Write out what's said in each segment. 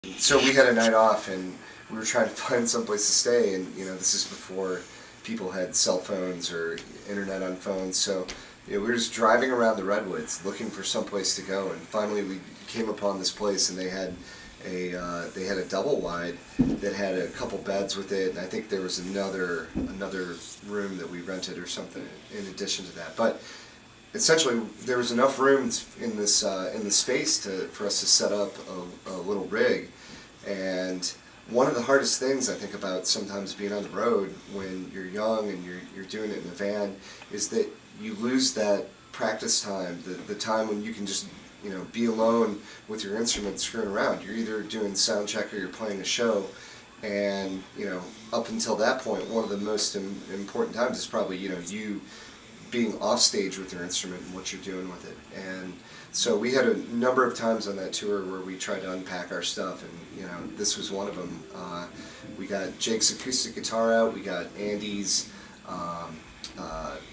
So we had a night off, and we were trying to find someplace to stay, and this is before people had cell phones or internet on phones. So we were just driving around the redwoods looking for someplace to go, and finally we came upon this place, and they had a double wide that had a couple beds with it, and I think there was another room that we rented or something in addition to that. But essentially, there was enough room in this space for us to set up a little rig. And one of the hardest things I think about sometimes being on the road when you're young and you're doing it in a van is that you lose that practice time, the time when you can just be alone with your instrument screwing around. You're either doing sound check or you're playing a show, and up until that point, one of the most important times is probably you being off stage with your instrument and what you're doing with it. And so we had a number of times on that tour where we tried to unpack our stuff, and this was one of them. We got Jake's acoustic guitar out, we got Andy's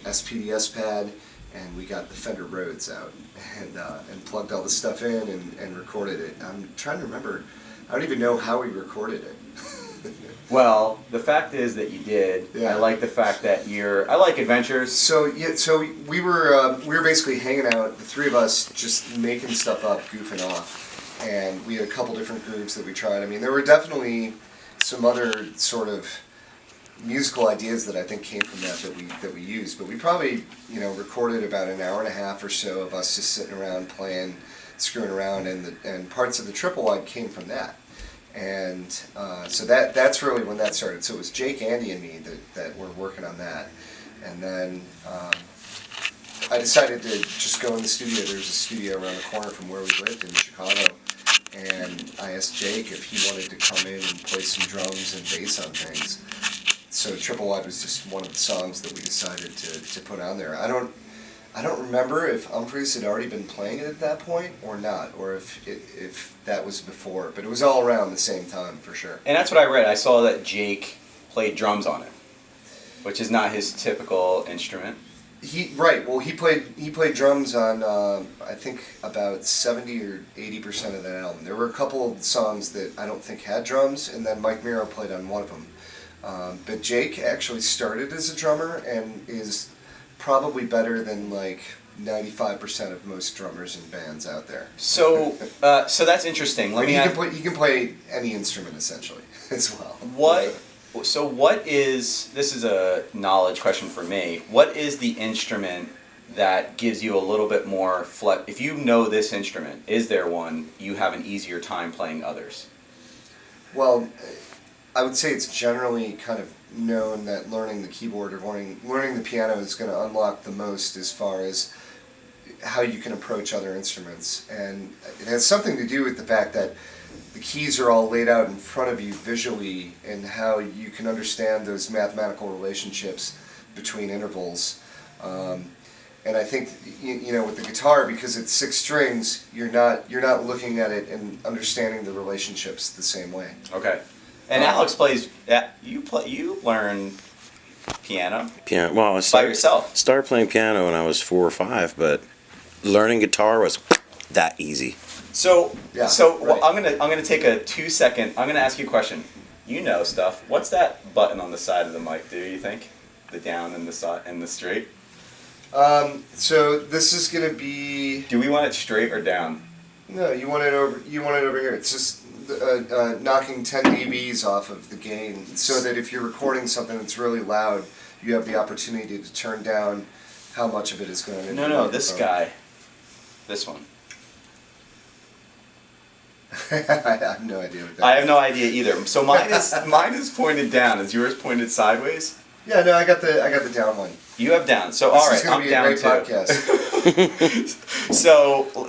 SPDS pad, and we got the Fender Rhodes out, and plugged all the stuff in and recorded it. I'm trying to remember, I don't even know how we recorded it. Well, the fact is that you did. Yeah. I like the fact that I like adventures. So we were basically hanging out, the three of us, just making stuff up, goofing off, and we had a couple different groups that we tried. I mean, there were definitely some other sort of musical ideas that I think came from that we used, but we probably recorded about an hour and a half or so of us just sitting around playing, screwing around, and parts of the triple wide came from that. And so that's really when that started. So it was Jake, Andy, and me that were working on that. And then I decided to just go in the studio. There was a studio around the corner from where we lived in Chicago. And I asked Jake if he wanted to come in and play some drums and bass on things. So Triple Wide was just one of the songs that we decided to put on there. I don't remember if Humphreys had already been playing it at that point or not, or if that was before, but it was all around the same time for sure. And that's what I read. I saw that Jake played drums on it, which is not his typical instrument. Well, he played drums on I think about 70 or 80% of that album. There were a couple of songs that I don't think had drums, and then Mike Miro played on one of them. But Jake actually started as a drummer and is probably better than like 95% of most drummers in bands out there. So that's interesting. You can play any instrument essentially as well. This is a knowledge question for me. What is the instrument that gives you a little bit more if you know this instrument, is there one you have an easier time playing others? Well, I would say it's generally kind of known that learning the keyboard or learning the piano is going to unlock the most as far as how you can approach other instruments. And it has something to do with the fact that the keys are all laid out in front of you visually, and how you can understand those mathematical relationships between intervals. And I think with the guitar, because it's 6 strings, you're not looking at it and understanding the relationships the same way. Okay. And Alex plays. You learn piano. Piano. Well, by yourself. Started playing piano when I was 4 or 5, but learning guitar was that easy. So right. Well, I'm gonna take a 2-second. I'm gonna ask you a question. You know stuff. What's that button on the side of the mic? Do you think the down and the side and the straight? So this is gonna be. Do we want it straight or down? No, you want it over. You want it over here. It's just knocking 10 dBs off of the gain, so that if you're recording something that's really loud, you have the opportunity to turn down how much of it is going into the microphone. This guy. This one. I have no idea what that is. I have no idea either. So mine is pointed down. Is yours pointed sideways? Yeah, no, I got the down one. You have down. So all right, I'm down too. This is going to be a great podcast.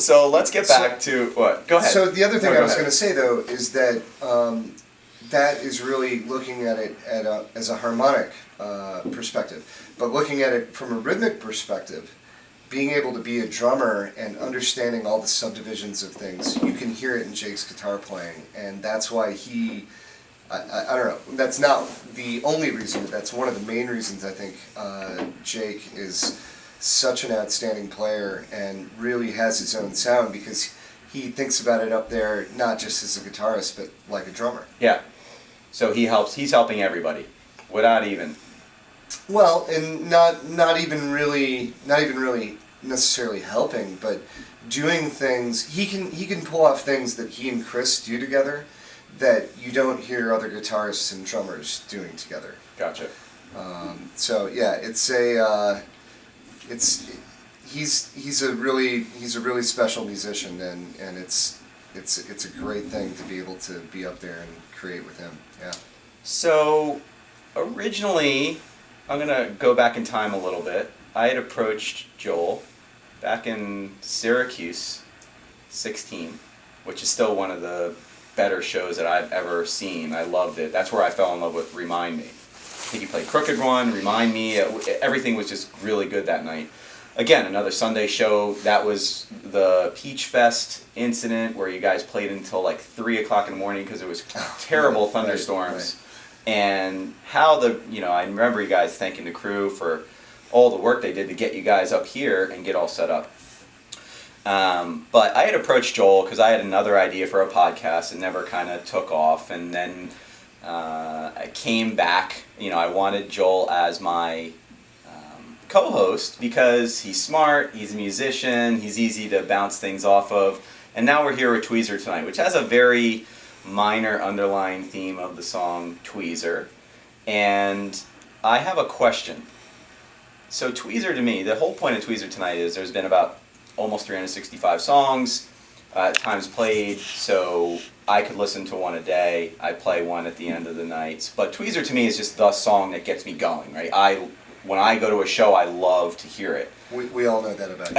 So let's get back to what? Go ahead. So the other thing I was going to say though is that that is really looking at it as a harmonic perspective, but looking at it from a rhythmic perspective. Being able to be a drummer and understanding all the subdivisions of things, you can hear it in Jake's guitar playing, and that's why I don't know, that's not the only reason, but that's one of the main reasons I think Jake is such an outstanding player and really has his own sound, because he thinks about it up there not just as a guitarist, but like a drummer. Yeah. So he's helping everybody, without even. Well, and not even really necessarily helping, but doing things. He can pull off things that he and Chris do together that you don't hear other guitarists and drummers doing together. Gotcha. So yeah, he's a really special musician, and it's a great thing to be able to be up there and create with him. Yeah. So originally, I'm gonna go back in time a little bit. I had approached Joel back in Syracuse, 16, which is still one of the better shows that I've ever seen. I loved it. That's where I fell in love with Remind Me. I think you played Crooked One, Remind Me. Everything was just really good that night. Again, another Sunday show. That was the Peach Fest incident where you guys played until like 3 o'clock in the morning because it was terrible thunderstorms. Right. And how I remember you guys thanking the crew for all the work they did to get you guys up here and get all set up. But I had approached Joel because I had another idea for a podcast and never kind of took off. And then I came back. I wanted Joel as my co-host because he's smart, he's a musician, he's easy to bounce things off of. And now we're here with Tweezer Tonight, which has a very minor underlying theme of the song Tweezer. And I have a question. So Tweezer, to me, the whole point of Tweezer Tonight is there's been about almost 365 songs, times played, so I could listen to one a day. I play one at the end of the night. But Tweezer to me is just the song that gets me going, right? When I go to a show, I love to hear it. We all know that about you.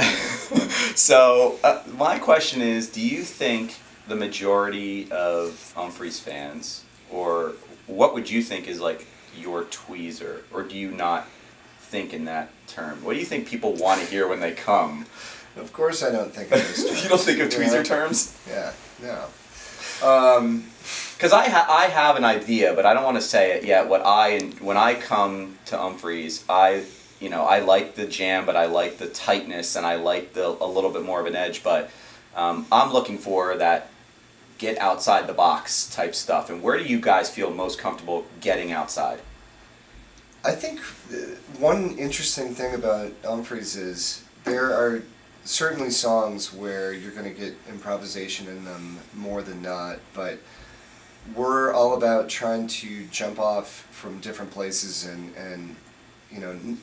So my question is, do you think the majority of Umphrey's fans, or what would you think is like your Tweezer, or do you not think in that term? What do you think people want to hear when they come? Of course I don't think of those terms. You don't think of Tweezer terms? Yeah, no. Because I have an idea, but I don't want to say it yet. When I come to Umphrey's, I like the jam, but I like the tightness, and I like a little bit more of an edge. But I'm looking for that get outside the box type stuff. And where do you guys feel most comfortable getting outside? I think one interesting thing about Umphrey's is there are certainly songs where you're going to get improvisation in them more than not, but we're all about trying to jump off from different places and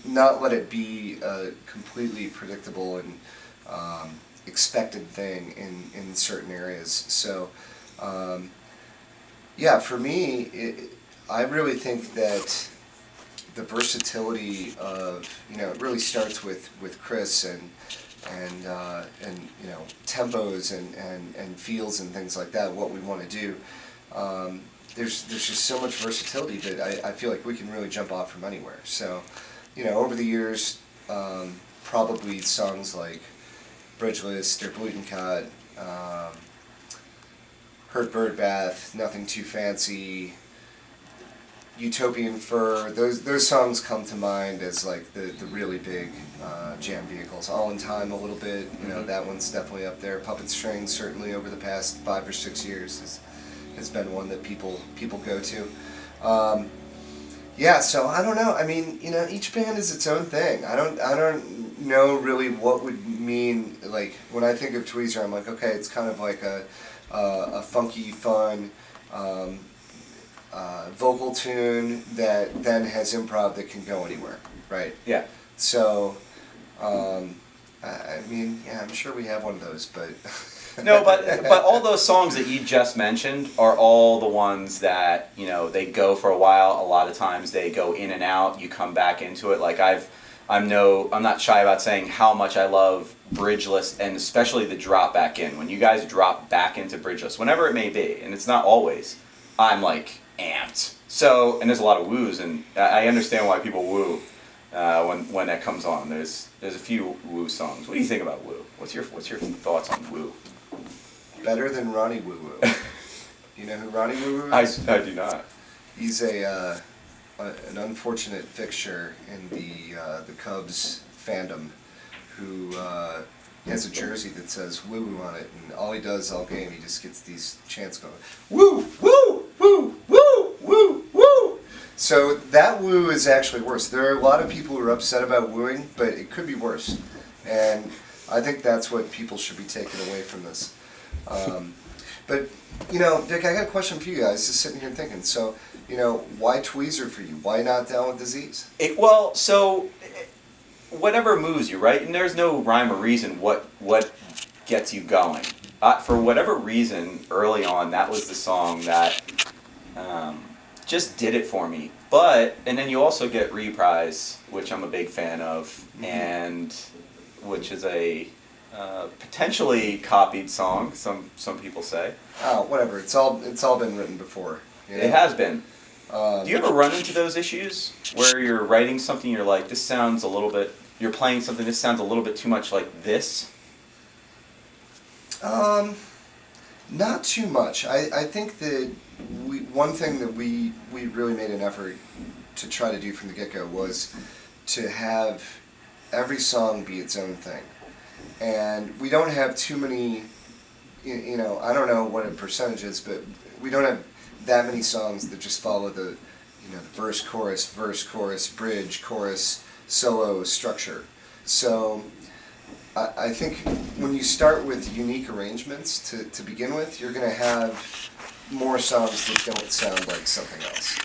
not let it be a completely predictable and expected thing in certain areas. So for me, I really think that the versatility of, it really starts with Chris and tempos and feels and things like that, what we want to do. There's just so much versatility that I feel like we can really jump off from anywhere. So, over the years, probably songs like Bridgeless, Der Blutenkot, Hurt Bird Bath, Nothing Too Fancy, Utopian Fur, those songs come to mind as like the really big jam vehicles. All in Time a little bit, that one's definitely up there. Puppet Strings certainly over the past 5 or 6 years has been one that people go to. So I don't know. I mean, each band is its own thing. I don't know really what would mean, like when I think of Tweezer, I'm like, okay, it's kind of like a funky, fun vocal tune that then has improv that can go anywhere, right? Yeah. So, I'm sure we have one of those, but... No, but all those songs that you just mentioned are all the ones that, they go for a while. A lot of times they go in and out. You come back into it. Like I'm not shy about saying how much I love Bridgeless, and especially the drop back in. When you guys drop back into Bridgeless, whenever it may be, and it's not always, I'm like amped. So, and there's a lot of woos, and I understand why people woo when that comes on. There's a few woo songs. What do you think about woo? What's your thoughts on woo? Better than Ronnie Woo Woo. You know who Ronnie Woo Woo is? I do not. He's an unfortunate fixture in the Cubs fandom who he has a jersey that says "woo woo" on it, and all he does all game, he just gets these chants going, "woo woo woo woo woo woo." So that woo is actually worse. There are a lot of people who are upset about wooing, but it could be worse, and I think that's what people should be taking away from this. But Dick, I got a question for you guys. Just sitting here thinking. So, why Tweezer for you? Why not Down with Disease? Whatever moves you, right? And there's no rhyme or reason what gets you going. For whatever reason, early on, that was the song that just did it for me. And then you also get Reprise, which I'm a big fan of, and which is a potentially copied song. Some people say. Oh, whatever. It's all been written before. It has been. Do you ever run into those issues where you're writing something, you're like, this sounds a little bit, you're playing something, this sounds a little bit too much like this? Not too much. I think that one thing that we really made an effort to try to do from the get-go was to have every song be its own thing. And we don't have too many, I don't know what a percentage is, but we don't have that many songs that just follow the verse, chorus, bridge, chorus, solo structure. So I think when you start with unique arrangements to begin with, you're going to have more songs that don't sound like something else.